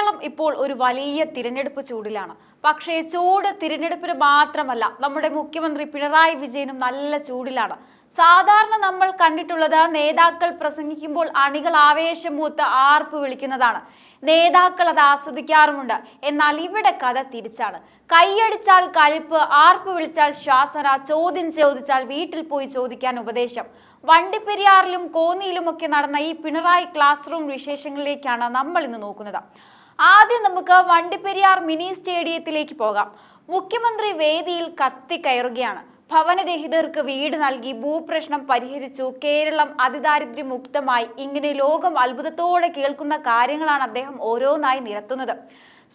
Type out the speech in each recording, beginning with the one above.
കേരളം ഇപ്പോൾ ഒരു വലിയ തിരഞ്ഞെടുപ്പ് ചൂടിലാണ്. പക്ഷേ ചൂട് തിരഞ്ഞെടുപ്പിന് മാത്രമല്ല, നമ്മുടെ മുഖ്യമന്ത്രി പിണറായി വിജയനും നല്ല ചൂടിലാണ്. സാധാരണ നമ്മൾ കണ്ടിട്ടുള്ളത് നേതാക്കൾ പ്രസംഗിക്കുമ്പോൾ അണികൾ ആവേശം മൂത്ത് ആർപ്പ് വിളിക്കുന്നതാണ്. നേതാക്കൾ അത് ആസ്വദിക്കാറുമുണ്ട്. എന്നാൽ ഇവിടെ കഥ തിരിച്ചാണ്. കൈയടിച്ചാൽ കലിപ്പ്, ആർപ്പ് വിളിച്ചാൽ ശാസന, ചോദ്യം ചോദിച്ചാൽ വീട്ടിൽ പോയി ചോദിക്കാൻ ഉപദേശം. വണ്ടിപ്പെരിയാറിലും കോന്നിയിലുമൊക്കെ നടന്ന ഈ പിണറായി ക്ലാസ് റൂം വിശേഷങ്ങളിലേക്കാണ് നമ്മൾ ഇന്ന് നോക്കുന്നത്. ആദ്യം നമുക്ക് വണ്ടിപ്പെരിയാർ മിനി സ്റ്റേഡിയത്തിലേക്ക് പോകാം. മുഖ്യമന്ത്രി വേദിയിൽ കത്തിക്കയറുകയാണ്. ഭവനരഹിതർക്ക് വീട് നൽകി, ഭൂപ്രശ്നം പരിഹരിച്ചു, കേരളം അതിദാരിദ്ര്യമുക്തമായി, ഇങ്ങനെ ലോകം അത്ഭുതത്തോടെ കേൾക്കുന്ന കാര്യങ്ങളാണ് അദ്ദേഹം ഓരോന്നായി നിരത്തുന്നത്.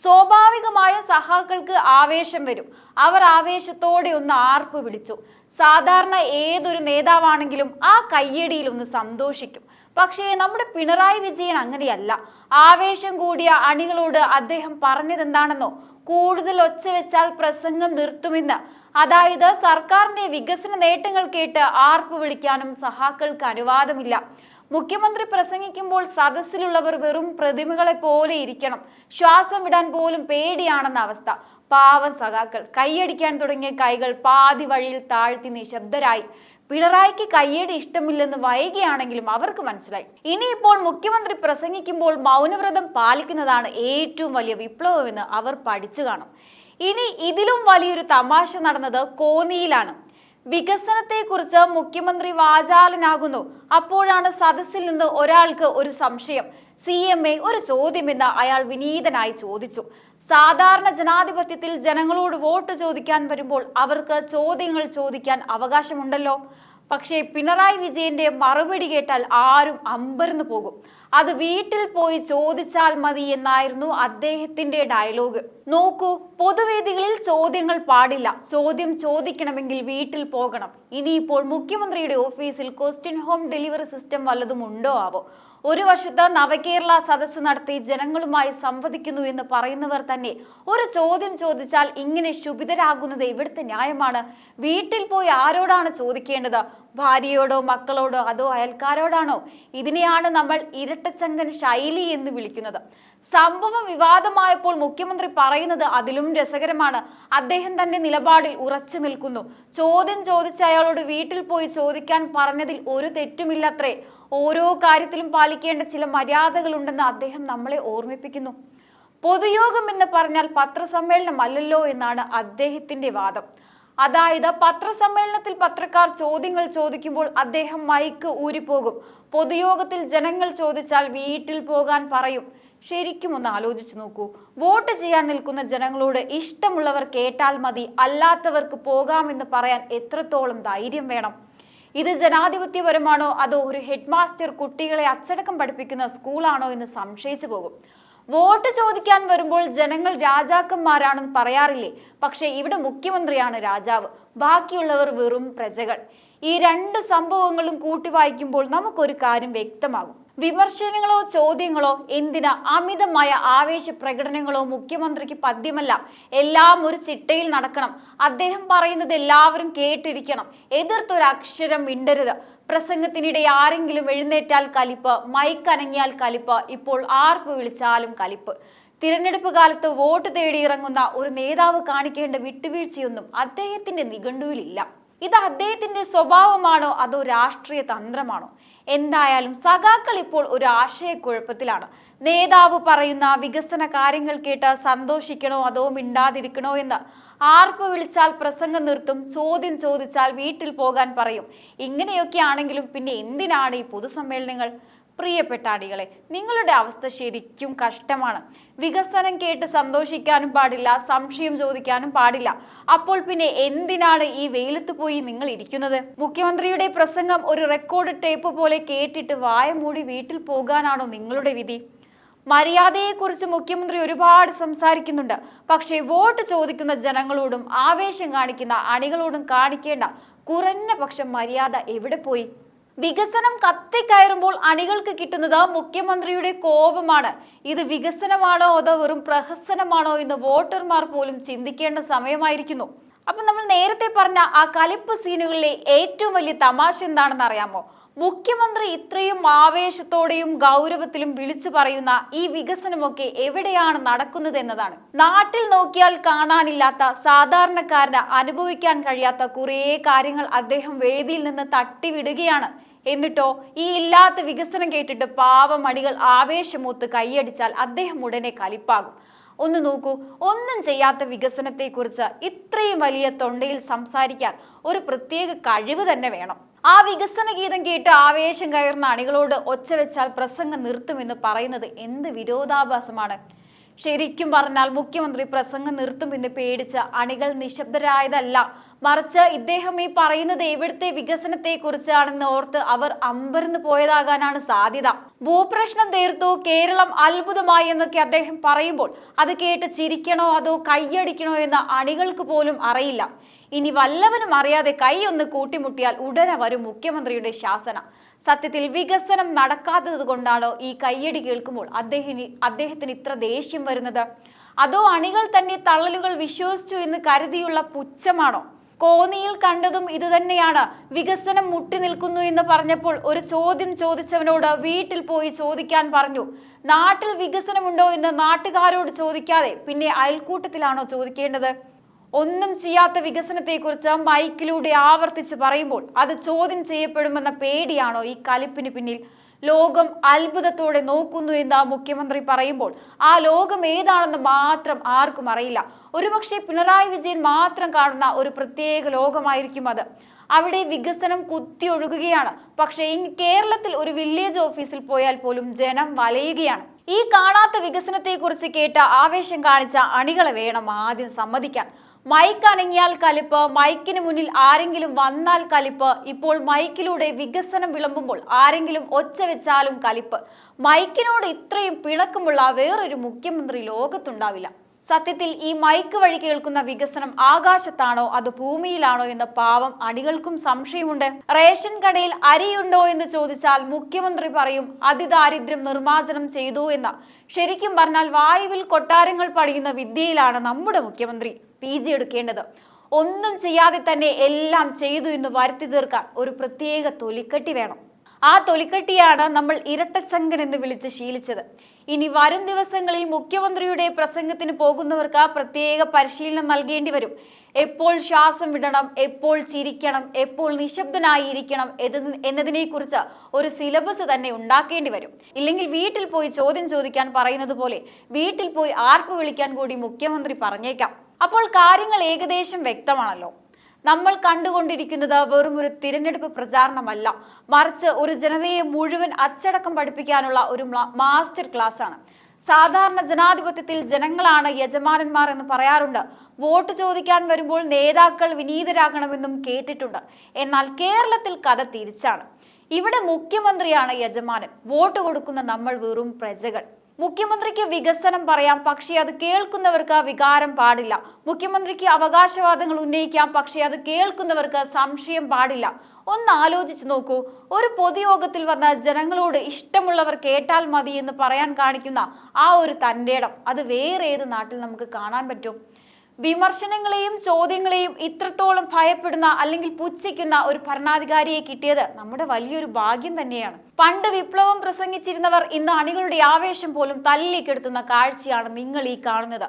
സ്വാഭാവികമായ സഹാക്കൾക്ക് ആവേശം വരും. അവർ ആവേശത്തോടെ ഒന്ന് ആർപ്പ് വിളിച്ചു. സാധാരണ ഏതൊരു നേതാവാണെങ്കിലും ആ കയ്യടിയിൽ ഒന്ന് സന്തോഷിക്കും. പക്ഷേ നമ്മുടെ പിണറായി വിജയൻ അങ്ങനെയല്ല. ആവേശം കൂടിയ അണികളോട് അദ്ദേഹം പറഞ്ഞതെന്താണെന്നോ? കൂടുതൽ ഒച്ച വെച്ചാൽ പ്രസംഗം നിർത്തുമെന്ന്. അതായത് സർക്കാരിന്റെ വികസന നേട്ടങ്ങൾ കേട്ട് ആർപ്പ് വിളിക്കാനും സഹാക്കൾക്ക് അനുവാദമില്ല. മുഖ്യമന്ത്രി പ്രസംഗിക്കുമ്പോൾ സദസ്സിലുള്ളവർ വെറും പ്രതിമകളെ പോലെ ഇരിക്കണം. ശ്വാസം വിടാൻ പോലും പേടിയാണെന്ന അവസ്ഥ. പാവം സഖാക്കൾ കൈയടിക്കാൻ തുടങ്ങിയ കൈകൾ പാതി വഴിയിൽ താഴ്ത്തി നിശബ്ദരായി. പിണറായിക്ക് കയ്യടി ഇഷ്ടമില്ലെന്ന് വൈകിയാണെങ്കിലും അവർക്ക് മനസ്സിലായി. ഇനിയിപ്പോൾ മുഖ്യമന്ത്രി പ്രസംഗിക്കുമ്പോൾ മൗനവ്രതം പാലിക്കുന്നതാണ് ഏറ്റവും വലിയ വിപ്ലവമെന്ന് അവർ പഠിച്ചു കാണും. ഇനി ഇതിലും വലിയൊരു തമാശ നടന്നത് കോന്നിയിലാണ്. വികസനത്തെക്കുറിച്ച് മുഖ്യമന്ത്രി വാചാലനാകുന്നു. അപ്പോഴാണ് സദസ്സിൽ നിന്ന് ഒരാൾക്ക് ഒരു സംശയം. CMA ഒരു ചോദ്യമെന്ന് അയാൾ വിനീതനായി ചോദിച്ചു. സാധാരണ ജനാധിപത്യത്തിൽ ജനങ്ങളോട് വോട്ട് ചോദിക്കാൻ വരുമ്പോൾ അവർക്ക് ചോദ്യങ്ങൾ ചോദിക്കാൻ അവകാശമുണ്ടല്ലോ. പക്ഷേ പിണറായി വിജയന്റെ മറുപടി കേട്ടാൽ ആരും അമ്പരന്ന് പോകും. അത് വീട്ടിൽ പോയി ചോദിച്ചാൽ മതി എന്നായിരുന്നു അദ്ദേഹത്തിന്റെ ഡയലോഗ്. നോക്കൂ, പൊതുവേദികളിൽ ചോദ്യങ്ങൾ പാടില്ല. ചോദ്യം ചോദിക്കണമെങ്കിൽ വീട്ടിൽ പോകണം. ഇനിയിപ്പോൾ മുഖ്യമന്ത്രിയുടെ ഓഫീസിൽ ക്വസ്റ്റ്യൻ ഹോം ഡെലിവറി സിസ്റ്റം വല്ലതും ഉണ്ടോ ആവോ? ഒരു വശത്ത് നവകേരള സദസ്സ് നടത്തി ജനങ്ങളുമായി സംവദിക്കുന്നു എന്ന് പറയുന്നവർ തന്നെ ഒരു ചോദ്യം ചോദിച്ചാൽ ഇങ്ങനെ ശുഭിതരാകുന്നത് എവിടുത്തെ ന്യായമാണ്? വീട്ടിൽ പോയി ആരോടാണ് ചോദിക്കേണ്ടത്? ഭാര്യയോടോ, മക്കളോടോ, അതോ അയൽക്കാരോടാണോ? ഇതിനെയാണ് നമ്മൾ ഇരട്ടച്ചങ്കൻ ശൈലി എന്ന് വിളിക്കുന്നത്. സംഭവം വിവാദമായപ്പോൾ മുഖ്യമന്ത്രി പറയുന്നത് അതിലും രസകരമാണ്. അദ്ദേഹം തന്റെ നിലപാടിൽ ഉറച്ചു നിൽക്കുന്നു. ചോദ്യം ചോദിച്ച അയാളോട് വീട്ടിൽ പോയി ചോദിക്കാൻ പറഞ്ഞതിൽ ഒരു തെറ്റുമില്ലത്രേ. ഓരോ കാര്യത്തിലും പാലിക്കേണ്ട ചില മര്യാദകളുണ്ടെന്ന് അദ്ദേഹം നമ്മളെ ഓർമ്മിപ്പിക്കുന്നു. പൊതുയോഗം എന്ന് പറഞ്ഞാൽ പത്രസമ്മേളനം അല്ലല്ലോ എന്നാണ് അദ്ദേഹത്തിന്റെ വാദം. അതായത് പത്രസമ്മേളനത്തിൽ പത്രക്കാർ ചോദ്യങ്ങൾ ചോദിക്കുമ്പോൾ അദ്ദേഹം മൈക്ക് ഊരിപ്പോകും. പൊതുയോഗത്തിൽ ജനങ്ങൾ ചോദിച്ചാൽ വീട്ടിൽ പോകാൻ പറയും. ശരിക്കും ഒന്ന് ആലോചിച്ചു നോക്കൂ. വോട്ട് ചെയ്യാൻ നിൽക്കുന്ന ജനങ്ങളോട് ഇഷ്ടമുള്ളവർ കേട്ടാൽ മതി, അല്ലാത്തവർക്ക് പോകാമെന്ന് പറയാൻ എത്രത്തോളം ധൈര്യം വേണം? ഇത് ജനാധിപത്യപരമാണോ അതോ ഒരു ഹെഡ് മാസ്റ്റർ കുട്ടികളെ അച്ചടക്കം പഠിപ്പിക്കുന്ന സ്കൂളാണോ എന്ന് സംശയിച്ചു പോകും. വോട്ട് ചോദിക്കാൻ വരുമ്പോൾ ജനങ്ങൾ രാജാക്കന്മാരാണെന്ന് പറയാറില്ലേ? പക്ഷേ ഇവിടെ മുഖ്യമന്ത്രിയാണ് രാജാവ്, ബാക്കിയുള്ളവർ വെറും പ്രജകൾ. ഈ രണ്ട് സംഭവങ്ങളും കൂട്ടി വായിക്കുമ്പോൾ നമുക്കൊരു കാര്യം വ്യക്തമാകും. വിമർശനങ്ങളോ ചോദ്യങ്ങളോ എന്തിനാ? അമിതമായ ആവേശ പ്രകടനങ്ങളോ മുഖ്യമന്ത്രിക്ക് പദ്യമല്ല. എല്ലാം ഒരു ചിട്ടയിൽ നടക്കണം. അദ്ദേഹം പറയുന്നത് എല്ലാവരും കേട്ടിരിക്കണം. എതിർത്തൊരക്ഷരം മിണ്ടരുത്. പ്രസംഗത്തിനിടെ ആരെങ്കിലും എഴുന്നേറ്റാൽ കലിപ്പ്, മൈക്ക് അനങ്ങിയാൽ കലിപ്പ്, ഇപ്പോൾ ആർപ്പ് വിളിച്ചാലും കലിപ്പ്. തിരഞ്ഞെടുപ്പ് കാലത്ത് വോട്ട് തേടിയിറങ്ങുന്ന ഒരു നേതാവ് കാണിക്കേണ്ട വിട്ടുവീഴ്ചയൊന്നും അദ്ദേഹത്തിന്റെ നിഘണ്ടുവിലില്ല. ഇത് അദ്ദേഹത്തിന്റെ സ്വഭാവമാണോ അതോ രാഷ്ട്രീയ തന്ത്രമാണോ? എന്തായാലും സഖാക്കൾ ഇപ്പോൾ ഒരു ആശയക്കുഴപ്പത്തിലാണ്. നേതാവ് പറയുന്ന വികസന കാര്യങ്ങൾ കേട്ട് സന്തോഷിക്കണോ അതോ മിണ്ടാതിരിക്കണോ എന്ന്. ആർപ്പ് വിളിച്ചാൽ പ്രസംഗം നിർത്തും, ചോദ്യം ചോദിച്ചാൽ വീട്ടിൽ പോകാൻ പറയും. ഇങ്ങനെയൊക്കെ ആണെങ്കിലും പിന്നെ എന്തിനാണ് ഈ പൊതുസമ്മേളനങ്ങൾ? പ്രിയപ്പെട്ട അണികളെ, നിങ്ങളുടെ അവസ്ഥ ശരിക്കും കഷ്ടമാണ്. വികസനം കേട്ട് സന്തോഷിക്കാനും പാടില്ല, സംശയം ചോദിക്കാനും പാടില്ല. അപ്പോൾ പിന്നെ എന്തിനാണ് ഈ വെയിലത്ത് പോയി നിങ്ങൾ ഇരിക്കുന്നത്? മുഖ്യമന്ത്രിയുടെ പ്രസംഗം ഒരു റെക്കോർഡ് ടേപ്പ് പോലെ കേട്ടിട്ട് വായ മൂടി വീട്ടിൽ പോകാനാണോ നിങ്ങളുടെ വിധി? മര്യാദയെക്കുറിച്ച് മുഖ്യമന്ത്രി ഒരുപാട് സംസാരിക്കുന്നുണ്ട്. പക്ഷേ വോട്ട് ചോദിക്കുന്ന ജനങ്ങളോടും ആവേശം കാണിക്കുന്ന അണികളോടും കാണിക്കേണ്ട കുറഞ്ഞ പക്ഷം മര്യാദ എവിടെ പോയി? വികസനം കത്തിക്കയറുമ്പോൾ അണികൾക്ക് കിട്ടുന്നത് മുഖ്യമന്ത്രിയുടെ കോപമാണ്. ഇത് വികസനമാണോ അതോ വെറും പ്രഹസനമാണോ എന്ന് വോട്ടർമാർ പോലും ചിന്തിക്കേണ്ട സമയമായിരിക്കുന്നു. അപ്പൊ നമ്മൾ നേരത്തെ പറഞ്ഞ ആ കലിപ്പ് സീനുകളിലെ ഏറ്റവും വലിയ തമാശ എന്താണെന്ന് അറിയാമോ? മുഖ്യമന്ത്രി ഇത്രയും ആവേശത്തോടെയും ഗൗരവത്തിലും വിളിച്ചു പറയുന്ന ഈ വികസനമൊക്കെ എവിടെയാണ് നടക്കുന്നത് എന്നതാണ്. നാട്ടിൽ നോക്കിയാൽ കാണാനില്ലാത്ത, സാധാരണക്കാരന് അനുഭവിക്കാൻ കഴിയാത്ത കുറേ കാര്യങ്ങൾ അദ്ദേഹം വേദിയിൽ നിന്ന് തട്ടിവിടുകയാണ്. എന്നിട്ടോ ഈ ഇല്ലാത്ത വികസനം കേട്ടിട്ട് പാവമണികൾ ആവേശമൂത്ത് കൈയടിച്ചാൽ അദ്ദേഹം ഉടനെ കലിപ്പാകും. ഒന്ന് നോക്കൂ, ഒന്നും ചെയ്യാത്ത വികസനത്തെക്കുറിച്ച് ഇത്രയും വലിയ തൊണ്ടയിൽ സംസാരിക്കാൻ ഒരു പ്രത്യേക കഴിവ് തന്നെ വേണം. ആ വികസന ഗീതം കേട്ട് ആവേശം കയറുന്ന അണികളോട് ഒച്ച വെച്ചാൽ പ്രസംഗം നിർത്തുമെന്ന് പറയുന്നത് എന്ത് വിരോധാഭാസമാണ്. ശരിക്കും പറഞ്ഞാൽ മുഖ്യമന്ത്രി പ്രസംഗം നിർത്തുമെന്ന് പേടിച്ച് അണികൾ നിശബ്ദരായതല്ല, മറിച്ച് ഇദ്ദേഹം ഈ പറയുന്നത് എവിടുത്തെ വികസനത്തെ കുറിച്ചാണെന്ന് ഓർത്ത് അവർ അമ്പരന്ന് പോയതാകാനാണ് സാധ്യത. ഭൂപ്രശ്നം തീർത്തു, കേരളം അത്ഭുതമായി എന്നൊക്കെ അദ്ദേഹം പറയുമ്പോൾ അത് കേട്ട് ചിരിക്കണോ അതോ കൈയടിക്കണോ എന്ന് അണികൾക്ക് പോലും അറിയില്ല. ഇനി വല്ലവനും അറിയാതെ കൈ ഒന്ന് കൂട്ടിമുട്ടിയാൽ ഉടനെ വരും മുഖ്യമന്ത്രിയുടെ ശാസന. സത്യത്തിൽ വികസനം നടക്കാത്തത് കൊണ്ടാണോ ഈ കയ്യടി കേൾക്കുമ്പോൾ അദ്ദേഹത്തിന് ഇത്ര ദേഷ്യം വരുന്നത്? അതോ അണികൾ തന്നെ തള്ളലുകൾ വിശ്വസിച്ചു എന്ന് കരുതിയുള്ള പുച്ഛമാണോ? കോന്നിയിൽ കണ്ടതും ഇതുതന്നെയാണ്. വികസനം മുട്ടി നിൽക്കുന്നു എന്ന് പറഞ്ഞപ്പോൾ ഒരു ചോദ്യം ചോദിച്ചവനോട് വീട്ടിൽ പോയി ചോദിക്കാൻ പറഞ്ഞു. നാട്ടിൽ വികസനമുണ്ടോ എന്ന് നാട്ടുകാരോട് ചോദിക്കാതെ പിന്നെ അയൽക്കൂട്ടത്തിലാണോ ചോദിക്കേണ്ടത്? ഒന്നും ചെയ്യാത്ത വികസനത്തെക്കുറിച്ച് മൈക്കിലൂടെ ആവർത്തിച്ച് പറയുമ്പോൾ അത് ചോദ്യം ചെയ്യപ്പെടുമെന്ന പേടിയാണോ ഈ കലിപ്പിന് പിന്നിൽ? ലോകം അത്ഭുതത്തോടെ നോക്കുന്നു എന്ന് മുഖ്യമന്ത്രി പറയുമ്പോൾ ആ ലോകം ഏതാണെന്ന് മാത്രം ആർക്കും അറിയില്ല. ഒരുപക്ഷെ പിണറായി വിജയൻ മാത്രം കാണുന്ന ഒരു പ്രത്യേക ലോകമായിരിക്കും അത്. അവിടെ വികസനം കുത്തിയൊഴുകുകയാണ്. പക്ഷേ കേരളത്തിൽ ഒരു വില്ലേജ് ഓഫീസിൽ പോയാൽ പോലും ജനം വലയുകയാണ്. ഈ കാണാത്ത വികസനത്തെക്കുറിച്ച് കേട്ട ആവേശം കാണിച്ച അണികളെ വേണം ആദ്യം സമ്മതിക്കാൻ. മൈക്ക് അനങ്ങിയാൽ കലിപ്പ്, മൈക്കിന് മുന്നിൽ ആരെങ്കിലും വന്നാൽ കലിപ്പ്, ഇപ്പോൾ മൈക്കിലൂടെ വികസനം വിളമ്പുമ്പോൾ ആരെങ്കിലും ഒച്ച വെച്ചാലും കലിപ്പ്. മൈക്കിനോട് ഇത്രയും പിണക്കമുള്ള വേറൊരു മുഖ്യമന്ത്രി ലോകത്തുണ്ടാവില്ല. സത്യത്തിൽ ഈ മൈക്ക് വഴി കേൾക്കുന്ന വികസനം ആകാശത്താണോ അതോ ഭൂമിയിലാണോ എന്ന പാവം അണികൾക്കും സംശയമുണ്ട്. റേഷൻ കടയിൽ അരിയുണ്ടോ എന്ന് ചോദിച്ചാൽ മുഖ്യമന്ത്രി പറയും അതിദാരിദ്ര്യം നിർമ്മാർജ്ജനം ചെയ്തു എന്ന്. ശരിക്കും പറഞ്ഞാൽ വായുവിൽ കൊട്ടാരങ്ങൾ പണിയുന്ന വിദ്യയിലാണ് നമ്മുടെ മുഖ്യമന്ത്രി PG എടുക്കേണ്ടത്. ഒന്നും ചെയ്യാതെ തന്നെ എല്ലാം ചെയ്തു എന്ന് വരുത്തി തീർക്കാൻ ഒരു പ്രത്യേക തൊലിക്കട്ടി വേണം. ആ തൊലിക്കട്ടിയാണ് നമ്മൾ ഇരട്ടച്ചങ്കൻ എന്ന് വിളിച്ച് ശീലിച്ചത്. ഇനി വരും ദിവസങ്ങളിൽ മുഖ്യമന്ത്രിയുടെ പ്രസംഗത്തിന് പോകുന്നവർക്ക് പ്രത്യേക പരിശീലനം നൽകേണ്ടി വരും. എപ്പോൾ ശ്വാസം വിടണം, എപ്പോൾ ചിരിക്കണം, എപ്പോൾ നിശബ്ദനായിരിക്കണം എന്നതിനെ കുറിച്ച് ഒരു സിലബസ് തന്നെ ഉണ്ടാക്കേണ്ടി വരും. ഇല്ലെങ്കിൽ വീട്ടിൽ പോയി ചോദ്യം ചോദിക്കാൻ പറയുന്നത് പോലെ വീട്ടിൽ പോയി ആർപ്പ് വിളിക്കാൻ കൂടി മുഖ്യമന്ത്രി പറഞ്ഞേക്കാം. അപ്പോൾ കാര്യങ്ങൾ ഏകദേശം വ്യക്തമാണല്ലോ. നമ്മൾ കണ്ടുകൊണ്ടിരിക്കുന്നത് വെറും ഒരു തിരഞ്ഞെടുപ്പ് പ്രചാരണമല്ല, മറിച്ച് ഒരു ജനതയെ മുഴുവൻ അച്ചടക്കം പഠിപ്പിക്കാനുള്ള ഒരു മാസ്റ്റർ ക്ലാസ് ആണ്. സാധാരണ ജനാധിപത്യത്തിൽ ജനങ്ങളാണ് യജമാനന്മാർ എന്ന് പറയാറുണ്ട്. വോട്ട് ചോദിക്കാൻ വരുമ്പോൾ നേതാക്കൾ വിനീതരാകണമെന്നും കേട്ടിട്ടുണ്ട്. എന്നാൽ കേരളത്തിൽ കഥ തിരിച്ചാണ്. ഇവിടെ മുഖ്യമന്ത്രിയാണ് യജമാനൻ, വോട്ട് കൊടുക്കുന്ന നമ്മൾ വെറും പ്രജകൾ. മുഖ്യമന്ത്രിക്ക് വികസനം പറയാം, പക്ഷേ അത് കേൾക്കുന്നവർക്ക് വികാരം പാടില്ല. മുഖ്യമന്ത്രിക്ക് അവകാശവാദങ്ങൾ ഉന്നയിക്കാം, പക്ഷേ അത് കേൾക്കുന്നവർക്ക് സംശയം പാടില്ല. ഒന്ന് ആലോചിച്ചു നോക്കൂ, ഒരു പൊതുയോഗത്തിൽ വന്ന ജനങ്ങളോട് ഇഷ്ടമുള്ളവർ കേട്ടാൽ മതി എന്ന് പറയാൻ കാണിക്കുന്ന ആ ഒരു തന്റേടം അത് വേറെ ഏത് നാട്ടിൽ നമുക്ക് കാണാൻ പറ്റും? വിമർശനങ്ങളെയും ചോദ്യങ്ങളെയും ഇത്രത്തോളം ഭയപ്പെടുന്ന അല്ലെങ്കിൽ പുച്ഛിക്കുന്ന ഒരു ഭരണാധികാരിയെ കിട്ടിയത് നമ്മുടെ വലിയൊരു ഭാഗ്യം തന്നെയാണ്. പണ്ട് വിപ്ലവം പ്രസംഗിച്ചിരുന്നവർ ഇന്ന് അണികളുടെ ആവേശം പോലും തല്ലിക്കെടുത്തുന്ന കാഴ്ചയാണ് നിങ്ങൾ ഈ കാണുന്നത്.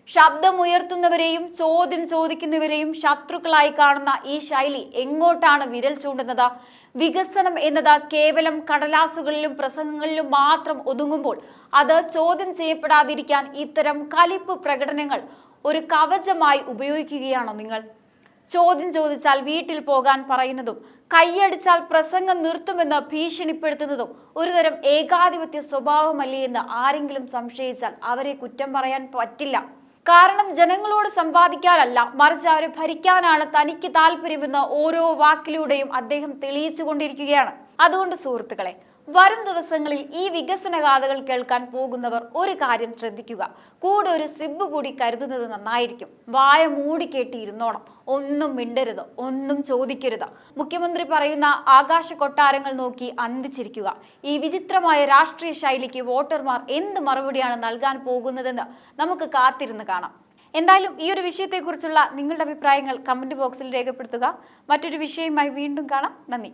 ശബ്ദമുയർത്തുന്നവരെയും ചോദ്യം ചോദിക്കുന്നവരെയും ശത്രുക്കളായി കാണുന്ന ഈ ശൈലി എങ്ങോട്ടാണ് വിരൽ ചൂണ്ടുന്നത്? വികസനം എന്നത് കേവലം കടലാസുകളിലും പ്രസംഗങ്ങളിലും മാത്രം ഒതുങ്ങുമ്പോൾ അത് ചോദ്യം ചെയ്യപ്പെടാതിരിക്കാൻ ഇത്തരം കലിപ്പ് പ്രകടനങ്ങൾ ഒരു കവചമായി ഉപയോഗിക്കുകയാണോ നിങ്ങൾ? ചോദ്യം ചോദിച്ചാൽ വീട്ടിൽ പോകാൻ പറയുന്നതും കൈയടിച്ചാൽ പ്രസംഗം നിർത്തുമെന്ന് ഭീഷണിപ്പെടുത്തുന്നതും ഒരുതരം ഏകാധിപത്യ സ്വഭാവമല്ലേ എന്ന് ആരെങ്കിലും സംശയിച്ചാൽ അവരെ കുറ്റം പറയാൻ പറ്റില്ല. കാരണം ജനങ്ങളോട് സമ്പാദിക്കാനല്ല, മറിച്ച് അവരെ ഭരിക്കാനാണ് തനിക്ക് താല്പര്യമെന്ന് ഓരോ വാക്കിലൂടെയും അദ്ദേഹം തെളിയിച്ചു കൊണ്ടിരിക്കുകയാണ്. അതുകൊണ്ട് സുഹൃത്തുക്കളെ, വരും ദിവസങ്ങളിൽ ഈ വികസന ഗാഥകൾ കേൾക്കാൻ പോകുന്നവർ ഒരു കാര്യം ശ്രദ്ധിക്കുക. കൂടെ ഒരു സിബ് കൂടി കരുതുന്നത് നന്നായിരിക്കും. വായ മൂടിക്കേട്ടിരുന്നോണം. ഒന്നും മിണ്ടരുത്, ഒന്നും ചോദിക്കരുത്. മുഖ്യമന്ത്രി പറയുന്ന ആകാശ കൊട്ടാരങ്ങൾ നോക്കി അന്തിച്ചിരിക്കുക. ഈ വിചിത്രമായ രാഷ്ട്രീയ ശൈലിക്ക് വോട്ടർമാർ എന്ത് മറുപടിയാണ് നൽകാൻ പോകുന്നതെന്ന് നമുക്ക് കാത്തിരുന്ന് കാണാം. എന്തായാലും ഈ ഒരു വിഷയത്തെക്കുറിച്ചുള്ള നിങ്ങളുടെ അഭിപ്രായങ്ങൾ കമന്റ് ബോക്സിൽ രേഖപ്പെടുത്തുക. മറ്റൊരു വിഷയവുമായി വീണ്ടും കാണാം. നന്ദി.